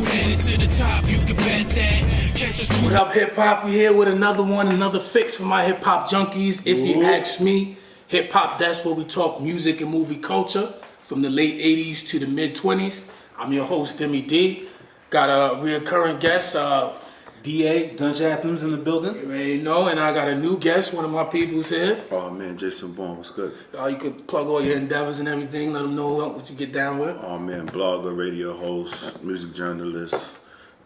headed to the top, you can bet that. Catch us. What up, hip hop? We here with another one, another fix for my hip hop junkies. If you ask me, hip hop, that's where we talk music and movie culture from the late 80s to the mid 20s. I'm your host, Deme D. Got a reoccurring guest, DA, Dungeon Anthems in the building. you already know, and I got a new guest, one of my people's here. Oh man, Jason Bourne, what's good? You could plug all your endeavors and everything, let them know what you get down with. Oh man, blogger, radio host, music journalist,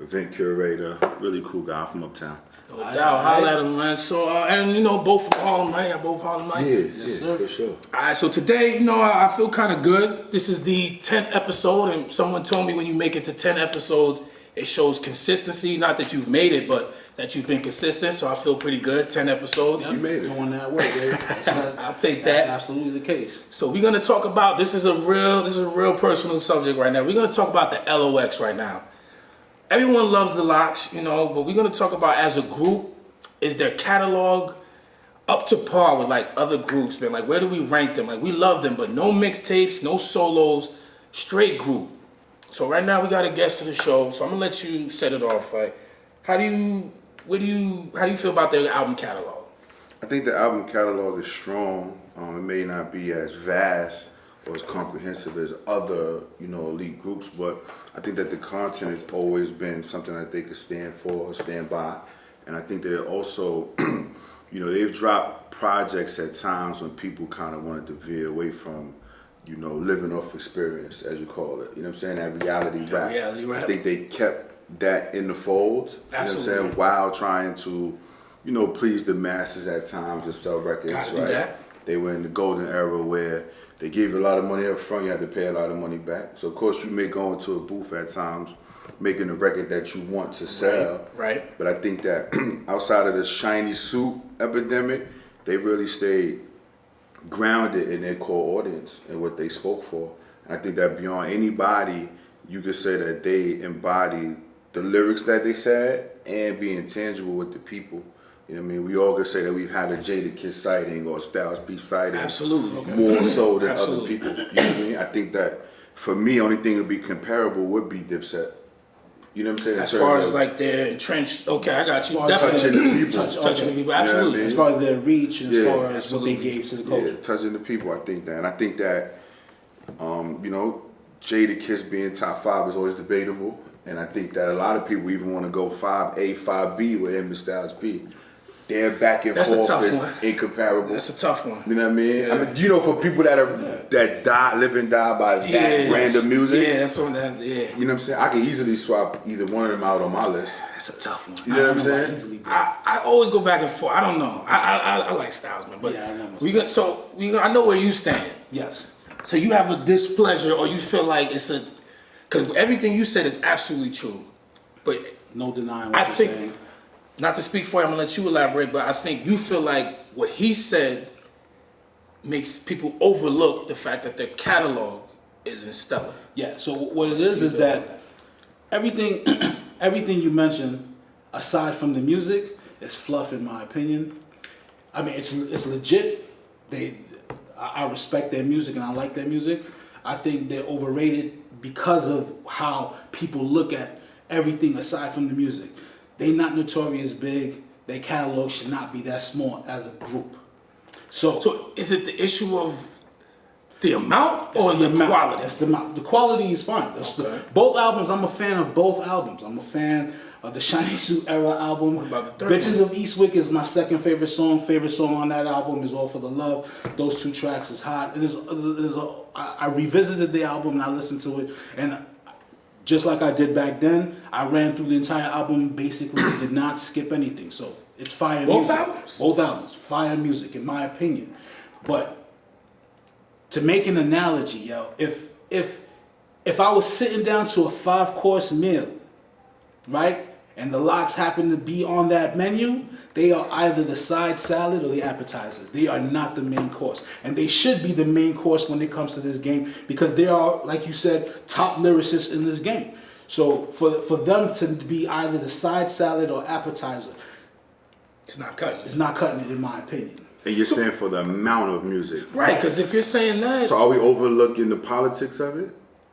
event curator, really cool guy from Uptown. No doubt, holla at him, man. So, and you know, both from Harlem, right? Y'all both Harlemites? Yes, sir. For sure. Alright, so today, I feel kind of good. This is the 10th episode, and someone told me when you make it to 10 episodes, it shows consistency. Not that you've made it, but that you've been consistent, so I feel pretty good. 10 episodes. You made it. Doing that work, baby. I'll take That's that. absolutely the case. So we're gonna talk about, this is a real personal subject right now. We're gonna talk about the LOX right now. Everyone loves the Lox, but we're gonna talk about as a group, is their catalog up to par with like other groups, man? Like where do we rank them? Like we love them, but no mixtapes, no solos, straight group. So right now we got a guest to the show, so I'm gonna let you set it off. Like, how do you feel about their album catalog? I think the album catalog is strong. It may not be as vast or as comprehensive as other, elite groups, but I think that the content has always been something that they could stand for, stand by. And I think that it also, they've dropped projects at times when people kind of wanted to veer away from, living off experience, as you call it. You know what I'm saying? That reality rap. Reality rap. I think they kept that in the fold. Absolutely. You know what I'm saying? While trying to, please the masses at times and sell records, Gotta do right? that. They were in the golden era where they gave you a lot of money up front, you had to pay a lot of money back. So of course you may go into a booth at times making a record that you want to sell. Right. But I think that outside of the shiny suit epidemic, they really stayed grounded in their core audience and what they spoke for. And I think that beyond anybody, you could say that they embody the lyrics that they said and being tangible with the people. You know what I mean? We all could say that we've had a Jadakiss sighting or a Styles P sighting. Absolutely. More so than Absolutely. other people. You know what I mean? I think that for me, only thing that would be comparable would be Dipset. You know what I'm saying? As far as like they're entrenched, okay, I got you. touching the people. Touching the people, absolutely. You know what I mean? As far as their reach and as far as absolutely. what they gave to the culture. Yeah, touching the people, I think that. And I think that, Jadakiss being top 5 is always debatable. And I think that a lot of people even want to go 5A, 5B with him and Styles P. Their back and That's a forth tough is one. incomparable. That's a tough one. You know what I mean? Yeah. I mean, for people that live and die by that random music. Yeah, that's on that. Yeah, You know what I'm saying? I can easily swap either one of them out on my list. that's a tough one. You know what I'm I saying? easily, bro. I always go back and forth. I don't know. I like Styles, man, but Yeah, I know my we got I know where you stand. Yes. So you have a displeasure, or you feel like because everything you said is absolutely true, but No denying I what you're think. saying. Not to speak for him, I'm gonna let you elaborate, but I think you feel like what he said makes people overlook the fact that their catalog isn't stellar. Yeah, so what it is that everything everything you mentioned, aside from the music, is fluff in my opinion. I mean, it's legit. I respect their music and I like their music. I think they're overrated because of how people look at everything aside from the music. They not notorious big. Their catalog should not be that small as a group. So is it the issue of the amount or It's the amount. quality? That's the amount. The quality is fine. Both albums, I'm a fan of both albums. I'm a fan of the Shiny Suit Era album. What about the third Bitches of Eastwick is my second favorite song. Favorite song on that album is All for the Love. Those 2 tracks is hot. I revisited the album and I listened to it, and just like I did back then, I ran through the entire album, basically did not skip anything. So it's fire Both music. albums? Both albums. Fire music, in my opinion. But to make an analogy, yo, if I was sitting down to a 5-course meal, right, and the Lox happen to be on that menu, they are either the side salad or the appetizer. They are not the main course. And they should be the main course when it comes to this game because they are, like you said, top lyricists in this game. So for them to be either the side salad or appetizer, It's not cutting. it's not cutting it in my opinion. And you're saying for the amount of music. Right, because if you're saying that, So are we overlooking the politics of it?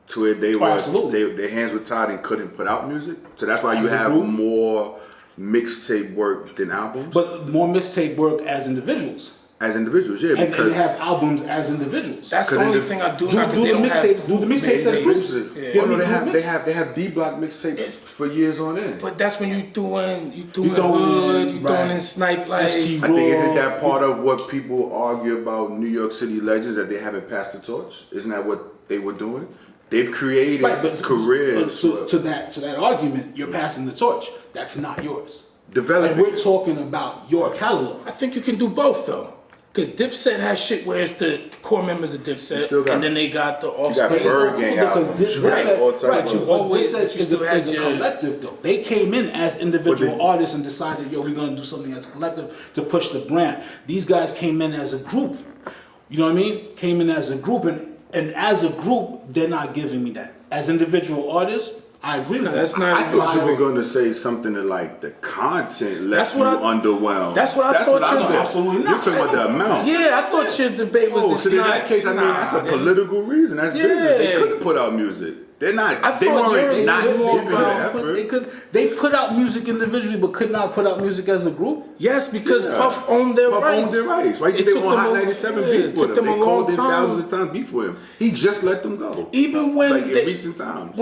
to where they absolutely. their hands were tied and couldn't put out music. So that's why you As a have group? more mixtape work than albums. But more mixtape work as individuals. As individuals, yeah, And because they have albums as individuals. That's the 'Cause only they- thing I do do not because the they don't mixtapes, have do the mixtapes as groups. Yeah. oh, no, they have D-Block mixtapes It's- for years on end. But that's when you doing throwing hood, in, you right. throwing in snipe like. ST I think isn't that part of what people argue about New York City legends, that they haven't passed the torch? Isn't that what they were doing? They've created Right, but careers. to that argument, you're passing the torch. That's not yours. And Developing. we're talking about your catalog. I think you can do both though. Because Dipset has shit where it's the core members of Dipset, still got- and then they got the got offspring. Bird Gang Because albums. Dipset, Right, all type right, of- you But always you still had is a your- collective though. They came in as individual But they- artists and decided, yo, we're gonna do something as a collective to push the brand. These guys came in as a group. You know what I mean? Came in as a group, and as a group, they're not giving me that. As individual artists, I agree with that's that. not- I thought you were going to say something that like the content left That's you what underwhelmed. that's what I thought you thought. did. Absolutely You're not. talking about the amount. Yeah, I thought your debate was Oh, this so in not. that case, I mean, that's a political reason. That's business. They Yeah. couldn't put out music. They're not. I They thought yours weren't not was more giving the about- effort. They put out music individually, but could not put out music as a group. Yes, because Yeah. Puff owned their Puff rights. owned their rights. Right? It They took were on them Hot a- 97 yeah, beef it with took him. them They a long called in time. thousands of times beef with him. He just let them go. Even when Like in they- recent times.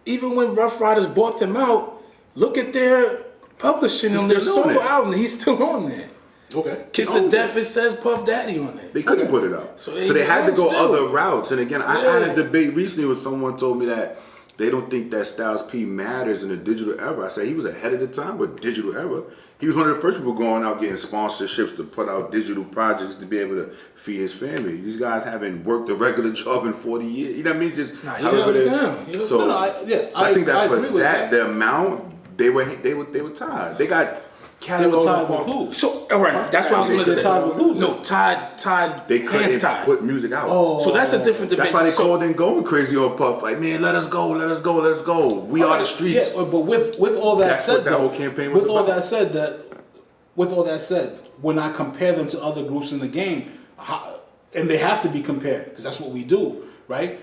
Even when Rough Riders bought them out, look at their publishing He's on their still doing solo it. album. He's still on there. Okay. Kiss Oh, the Death, it says Puff Daddy on it. They couldn't put it out. So So they they had to go still. other routes. And again, I had Yeah. a debate recently where someone told me that they don't think that Styles P matters in the digital era. I said he was ahead of the time with digital era. He was one of the first people going out getting sponsorships to put out digital projects to be able to feed his family. These guys haven't worked a regular job in 40 years. You know what I mean? Just Nah, he however held it they- down. He held- So, No, so I think that I for agree with that, the amount they were tied. They got They catalog were tied with upon- who? So, all right, that's what I was going to They're say. tied with who? No, tied, They hands couldn't tied. put music out. Oh. So that's a different debate. That's why they So- called in going crazy on Puff. Like, man, let us go, let us go, let us go. We are the streets. Yeah, but with all that That's said, what that though, whole campaign was with all about. that said, when I compare them to other groups in the game, and they have to be compared because that's what we do, right?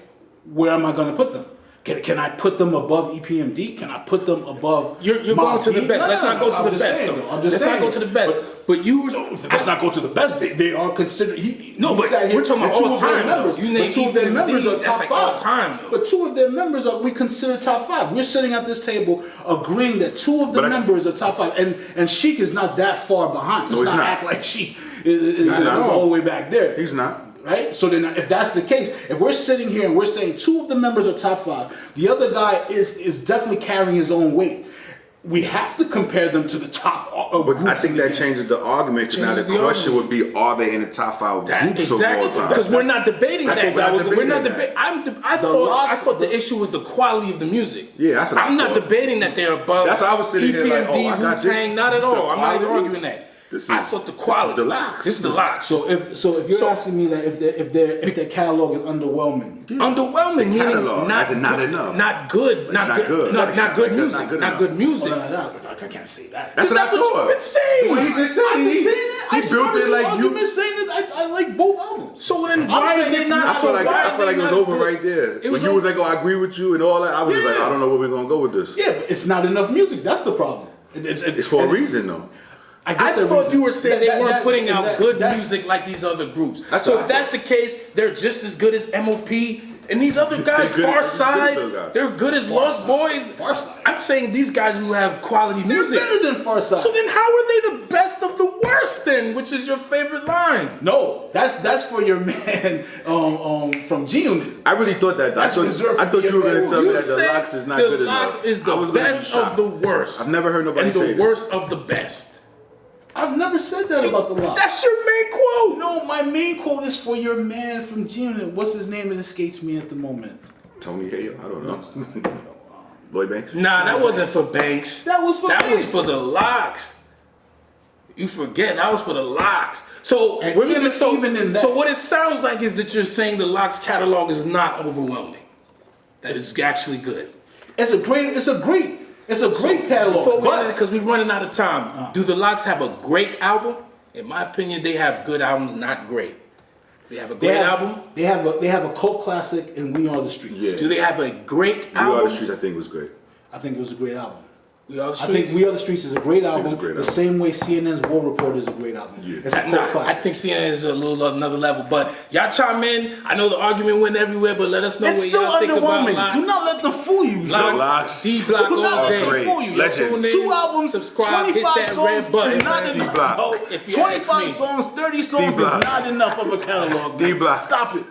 Where am I going to put them? Can I put them above EPMD? Can I put them above? You're going Mobb to the Deep? best. No, Let's not go to I'm the just best, saying, though. I'm just Let's saying. not go to the best. But you... Let's not go to the best. They are considered. No, but we're talking about two all of their time, though. members. You name But two of their EPMD, members are that's top like five. all time, though. But two of their members we consider top five. We're sitting at this table agreeing that two of the But I- members are top five, and Sheik is not that far behind. Let's No, he's not not. act like Sheik is not. all the way back there. He's not. Right? So then if that's the case, if we're sitting here and we're saying two of the members are top five, the other guy is definitely carrying his own weight. We have to compare them to the top But groups I think in the that game. changes the argument. 'Cause now Changes the the question argument. would be, are they in the top five groups Exactly, of all because time? we're not debating That's that. what we're not We're not debating debating. that. I thought the issue was the quality of the music. Yeah, that's what I I'm not thought. debating that they're above. That's why I was sitting here like, oh, I got this. Wu-Tang, not at The all. I'm not even quality? arguing that. This I is- thought the this is quality. the locks. This is the locks. So if you're asking me that if their catalog is underwhelming, Underwhelming, meaning catalog, not as in not good, enough. not good, not Not good, good. no, it's not good Not music, good not enough. good music. I can't say that. That's what I That's what thought. you've been saying. Well, he just said I've been he- saying that. he I built started it this like you. argument saying that I like both albums. So then I'm why are saying they it's not? not- I feel like why I are feel like they it was not over good? right there. It When was you was over. like, "Oh, I agree with you" and all that, I was just like, Yeah. "I don't know where we're gonna go with this." Yeah, but it's not enough music. That's the problem. It's for a reason though. I get the thought reason. you were saying they weren't putting out that- good that- music like these other groups. That's So what if I that's the case, they're just as good as MOP and these other guys, good- Far they're Side. good guys. They're good as Lost Boys. Farside. I'm saying these guys who have quality They're music. better than Farside. So then how are they the best of the worst then, which is your favorite line? No, that's for your man from G Unit. I really thought that. That's reserved I for thought you were your gonna tell me You that the said Locks is not the good Locks enough. is I the was gonna be best of shocked. the worst. I've never heard nobody and say the this. worst of the best. I've never said that about the Lock. That's your main quote. No, my main quote is for your man from G Unit. What's his name? It escapes me at the moment. Tony Hale, I don't know. Lloyd Banks. Nah, that wasn't for Banks. That was for That Banks. was for the Locks. You forget that was for the Locks. So And we're gonna even in that- So what it sounds like is that you're saying the Locks catalog is not overwhelming. That it's actually good. It's a great catalog. But Because we're running out of time. Do the Locks have a great album? In my opinion, they have good albums, not great. They have a great album? They have a cult classic in We Are the Streets. Yeah. Do they have a great We Are album? the Streets, I think, was great. I think it was a great album. We Are the I Streets? think We Are the Streets is a great album. it's a great The album. same way CNN's War Report is a great album. Yeah. It's a cult Nah, I classic. think CNN is a little another level. But y'all chime in. I know the argument went everywhere, but let us know It's what still y'all think about underwhelming. Locks. Do not let them fool you. Locks, Locks. D-Block Do not all let day. them Great. fool you. Legend. Tune in, 2 albums, subscribe, hit 25 that songs red button, is not man. enough. D-Block. bro. If you ask 25 me. songs, 30 songs is D-Block. not enough of a catalog. man. D-Block. Stop it.